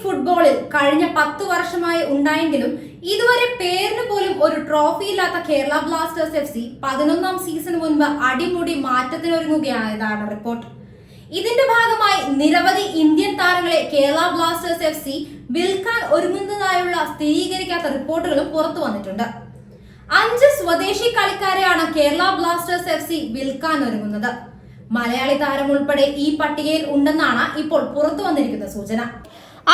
ഫുട്ബോളിൽ കഴിഞ്ഞ 10 വർഷമായി ഉണ്ടായെങ്കിലും ഇതുവരെ പേരിന് പോലും ഒരു ട്രോഫി ഇല്ലാത്ത കേരള ബ്ലാസ്റ്റേഴ്സ് FC 11ാം സീസണിന് മുൻപ് അടിമുടി മാറ്റത്തിനൊരുങ്ങുകയാണെന്നാണ് റിപ്പോർട്ട്. ഇതിന്റെ ഭാഗമായി നിരവധി ഇന്ത്യൻ താരങ്ങളെ കേരള ബ്ലാസ്റ്റേഴ്സ് FC വിൽക്കാൻ ഒരുങ്ങുന്നതായുള്ള സ്ഥിരീകരിക്കാത്ത റിപ്പോർട്ടുകളും പുറത്തു വന്നിട്ടുണ്ട്. 5 സ്വദേശി കളിക്കാരെയാണ് കേരള ബ്ലാസ്റ്റേഴ്സ് FC വിൽക്കാൻ ഒരുങ്ങുന്നത്. മലയാളി താരം ഉൾപ്പെടെ ഈ പട്ടികയിൽ ഉണ്ടെന്നാണ് ഇപ്പോൾ പുറത്തു വന്നിരിക്കുന്ന സൂചന.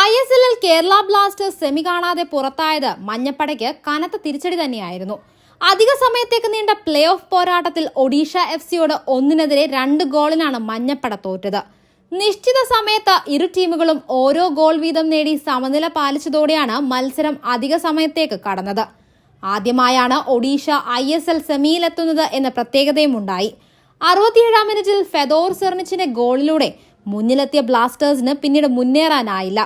ISLൽ കേരള ബ്ലാസ്റ്റേഴ്സ് സെമി കാണാതെ പുറത്തായത് മഞ്ഞപ്പടയ്ക്ക് കനത്ത തിരിച്ചടി തന്നെയായിരുന്നു. അധിക സമയത്തേക്ക് നീണ്ട പ്ലേ ഓഫ് പോരാട്ടത്തിൽ ഒഡീഷ FCയോട് 1-നെതിരെ 2 ഗോളിനാണ് മഞ്ഞപ്പട തോറ്റത്. നിശ്ചിത സമയത്ത് ഇരു ടീമുകളും ഓരോ ഗോൾ വീതം നേടി സമനില പാലിച്ചതോടെയാണ് മത്സരം അധിക സമയത്തേക്ക് കടന്നത്. ആദ്യമായാണ് ഒഡീഷ ISL സെമിയിലെത്തുന്നത് എന്ന പ്രത്യേകതയും ഉണ്ടായി. 67ാം മിനിറ്റിൽ ഫെദോർ സെർണിച്ചിന്റെ ഗോളിലൂടെ മുന്നിലെത്തിയ ബ്ലാസ്റ്റേഴ്സിന് പിന്നീട് മുന്നേറാനായില്ല.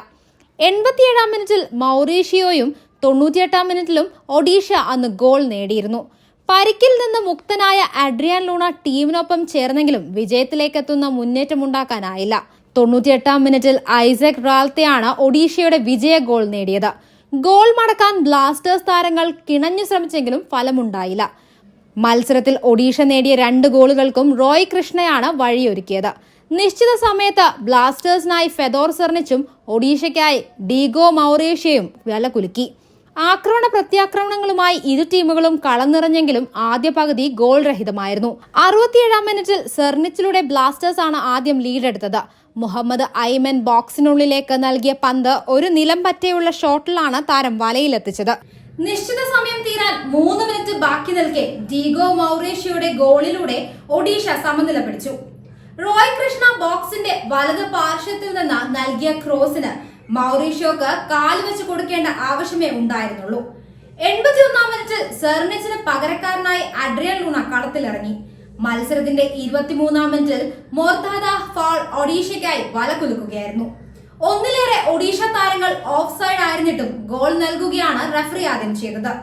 87ാം മിനിറ്റിൽ മൗറീഷിയോയും 98ാം മിനിറ്റിലും ഒഡീഷ അന്ന് ഗോൾ നേടിയിരുന്നു. പരിക്കിൽ നിന്ന് മുക്തനായ അഡ്രിയാൻ ലൂണ ടീമിനൊപ്പം ചേർന്നെങ്കിലും വിജയത്തിലേക്കെത്തുന്ന മുന്നേറ്റമുണ്ടാക്കാനായില്ല. 98ാം മിനിറ്റിൽ ഐസക് റാൽത്തെയാണ് ഒഡീഷയുടെ വിജയ ഗോൾ നേടിയത്. ഗോൾ മടക്കാൻ ബ്ലാസ്റ്റേഴ്സ് താരങ്ങൾ കിണഞ്ഞു ശ്രമിച്ചെങ്കിലും ഫലമുണ്ടായില്ല. മത്സരത്തിൽ ഒഡീഷ നേടിയ 2 ഗോളുകൾക്കും റോയ് കൃഷ്ണയാണ് വഴിയൊരുക്കിയത്. നിശ്ചിത സമയത്ത് ബ്ലാസ്റ്റേഴ്സിനായി ഫെദോർ സെർണിച്ചും ഒഡീഷയ്ക്കായി ഡീഗോ മൗറേഷ്യയും വില കുലുക്കി. ആക്രമണ പ്രത്യാക്രമണങ്ങളുമായി ഇരു ടീമുകളും കളം നിറഞ്ഞെങ്കിലും ആദ്യ പകുതി ഗോൾ രഹിതമായിരുന്നു. 67ാം മിനിറ്റിൽ സെർണിച്ചിലൂടെ ബ്ലാസ്റ്റേഴ്സ് ആണ് ആദ്യം ലീഡെടുത്തത്. മുഹമ്മദ് ഐമൻ ബോക്സിനുള്ളിലേക്ക് നൽകിയ പന്ത് ഒരു നിലം പറ്റയുള്ള ഷോട്ടിലാണ് താരം വലയിലെത്തിച്ചത്. നിശ്ചിത സമയം തീരാൻ 3 മിനിറ്റ് ബാക്കി നിൽക്കെ ഡീഗോ മൗറേഷ്യയുടെ ഗോളിലൂടെ ഒഡീഷ സമനില പിടിച്ചു. റോയ് കൃഷ്ണ ബോക്സിന്റെ വലത് പാർശ്വത്തിൽ നിന്ന് നൽകിയ ക്രോസിന് മൗറീഷ്യോക്ക് കാൽ വെച്ച് കൊടുക്കേണ്ട ആവശ്യമേ ഉണ്ടായിരുന്നുള്ളൂ. 81ാം മിനിറ്റിൽ സെർണിച്ചിന് പകരക്കാരനായി അഡ്രിയൻ ലൂണ കളത്തിലിറങ്ങി. മത്സരത്തിന്റെ 23ാം മിനിറ്റിൽ മോർത്താദ ഫാൾ ഒഡീഷയ്ക്കായി വല കുലുക്കുകയായിരുന്നു. ഒന്നിലേറെ ഒഡീഷ താരങ്ങൾ ഓഫ് സൈഡ് ആയിരുന്നിട്ടും ഗോൾ നൽകുകയാണ് റഫറി ആദ്യം ചെയ്തത്.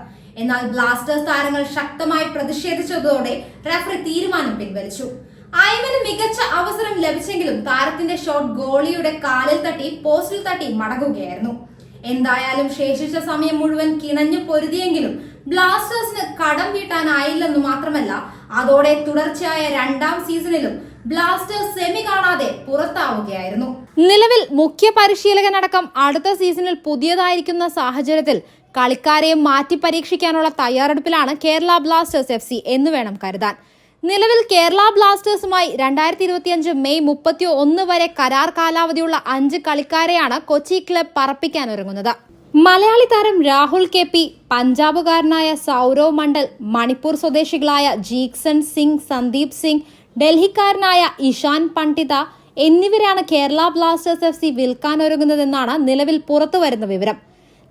എന്നാൽ ബ്ലാസ്റ്റേഴ്സ് താരങ്ങൾ ശക്തമായി പ്രതിഷേധിച്ചതോടെ റഫറി തീരുമാനം പിൻവലിച്ചു. ഐമന് മികച്ച അവസരം ലഭിച്ചെങ്കിലും താരത്തിന്റെ ഷോട്ട് ഗോളിയുടെ കാലിൽ തട്ടി പോസ്റ്റിൽ തട്ടി മടങ്ങുകയായിരുന്നു. എന്തായാലും ശേഷിച്ച സമയം മുഴുവൻ കിണഞ്ഞു പൊരുതിയെങ്കിലും ബ്ലാസ്റ്റേഴ്സിന് കടം വീട്ടാനായില്ലെന്നു മാത്രമല്ല, അതോടെ തുടർച്ചയായ 2ാം സീസണിലും ബ്ലാസ്റ്റേഴ്സ് സെമി കാണാതെ പുറത്താവുകയായിരുന്നു. നിലവിൽ മുഖ്യ പരിശീലകനടക്കം അടുത്ത സീസണിൽ പുതിയതായിരിക്കുന്ന സാഹചര്യത്തിൽ കളിക്കാരെയും മാറ്റി പരീക്ഷിക്കാനുള്ള തയ്യാറെടുപ്പിലാണ് കേരള ബ്ലാസ്റ്റേഴ്സ് FC എന്ന് വേണം കരുതാൻ. നിലവിൽ കേരള ബ്ലാസ്റ്റേഴ്സുമായി 2025 മെയ് 31 വരെ കരാർ കാലാവധിയുള്ള 5 കളിക്കാരെയാണ് കൊച്ചി ക്ലബ് പറപ്പിക്കാനൊരുങ്ങുന്നത്. മലയാളി താരം രാഹുൽ KP, പഞ്ചാബുകാരനായ സൗരവ് മണ്ഡൽ, മണിപ്പൂർ സ്വദേശികളായ ജീക്സൺ സിംഗ്, സന്ദീപ് സിംഗ്, ഡൽഹിക്കാരനായ ഇഷാൻ പണ്ഡിത എന്നിവരാണ് കേരള ബ്ലാസ്റ്റേഴ്സ് FC വിൽക്കാനൊരുങ്ങുന്നതെന്നാണ് നിലവിൽ പുറത്തുവരുന്ന വിവരം.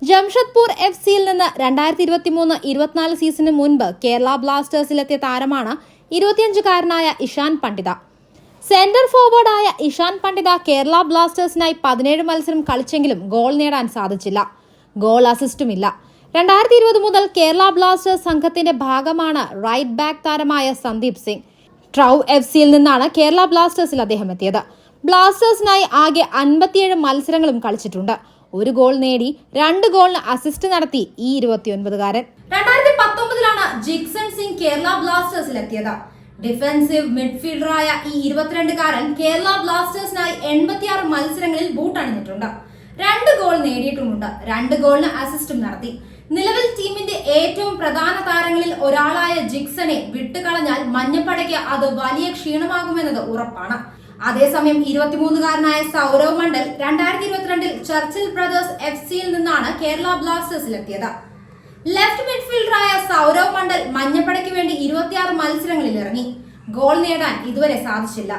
ജംഷഡ്പൂർ FCയിൽ നിന്ന് 2023-24 സീസണിന് മുൻപ് കേരള ബ്ലാസ്റ്റേഴ്സിലെത്തിയ താരമാണ് 25-കാരനായ ഇഷാൻ പണ്ഡിത. സെന്റർ ഫോർവേഡായ ഇഷാൻ പണ്ഡിത കേരള ബ്ലാസ്റ്റേഴ്സിനായി 17 മത്സരം കളിച്ചെങ്കിലും ഗോൾ നേടാൻ സാധിച്ചില്ല. ഗോൾ അസിസ്റ്റുമില്ല. 2020 മുതൽ കേരള ബ്ലാസ്റ്റേഴ്സ് സംഘത്തിന്റെ ഭാഗമാണ് റൈറ്റ് ബാക്ക് താരമായ സന്ദീപ് സിംഗ്. ട്രൗ FCയിൽ നിന്നാണ് കേരള ബ്ലാസ്റ്റേഴ്സിൽ അദ്ദേഹം എത്തിയത്. ബ്ലാസ്റ്റേഴ്സിനായി ആകെ 57 മത്സരങ്ങളും കളിച്ചിട്ടുണ്ട്. 1 ഗോൾ നേടി 2 ഗോളിന് അസിസ്റ്റ് നടത്തി ഈ 29-കാരൻ. 2019-ലാണ് ജിക്സൺ സിംഗ് കേരള ബ്ലാസ്റ്റേഴ്സിൽ എത്തിയത്. ഡിഫൻസീവ് മിഡ്ഫീൽഡറായ ഈ 22-കാരൻ കേരള ബ്ലാസ്റ്റേഴ്സിനായി 86 മത്സരങ്ങളിൽ ബൂട്ടണിഞ്ഞിട്ടുണ്ട്. 2 ഗോൾ നേടിയിട്ടുമുണ്ട്. 2 ഗോളിന് അസിസ്റ്റും നടത്തി. നിലവിൽ ടീമിന്റെ ഏറ്റവും പ്രധാന താരങ്ങളിൽ ഒരാളായ ജിക്സനെ വിട്ടുകളഞ്ഞാൽ മഞ്ഞപ്പടയ്ക്ക് അത് വലിയ ക്ഷീണമാകുമെന്നത് ഉറപ്പാണ്. അതേസമയം 23-കാരനായ സൗരവ് മണ്ഡൽ 2022-ൽ ചർച്ചിൽ ബ്രദേഴ്സ് FCയിൽ നിന്നാണ് കേരള ബ്ലാസ്റ്റേഴ്സിലെത്തിയത്. ലെഫ്റ്റ് മിഡ്ഫീൽഡറായ സൗരവ് മണ്ഡൽ മഞ്ഞപ്പടയ്ക്ക് വേണ്ടി 26 മത്സരങ്ങളിൽ ഇറങ്ങി. ഗോൾ നേടാൻ ഇതുവരെ സാധിച്ചില്ല.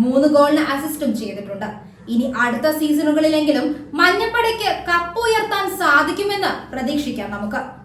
3 ഗോളിന് അസിസ്റ്റും ചെയ്തിട്ടുണ്ട്. ഇനി അടുത്ത സീസണുകളിലെങ്കിലും മഞ്ഞപ്പടയ്ക്ക് കപ്പ് ഉയർത്താൻ സാധിക്കുമെന്ന് പ്രതീക്ഷിക്കാം നമുക്ക്.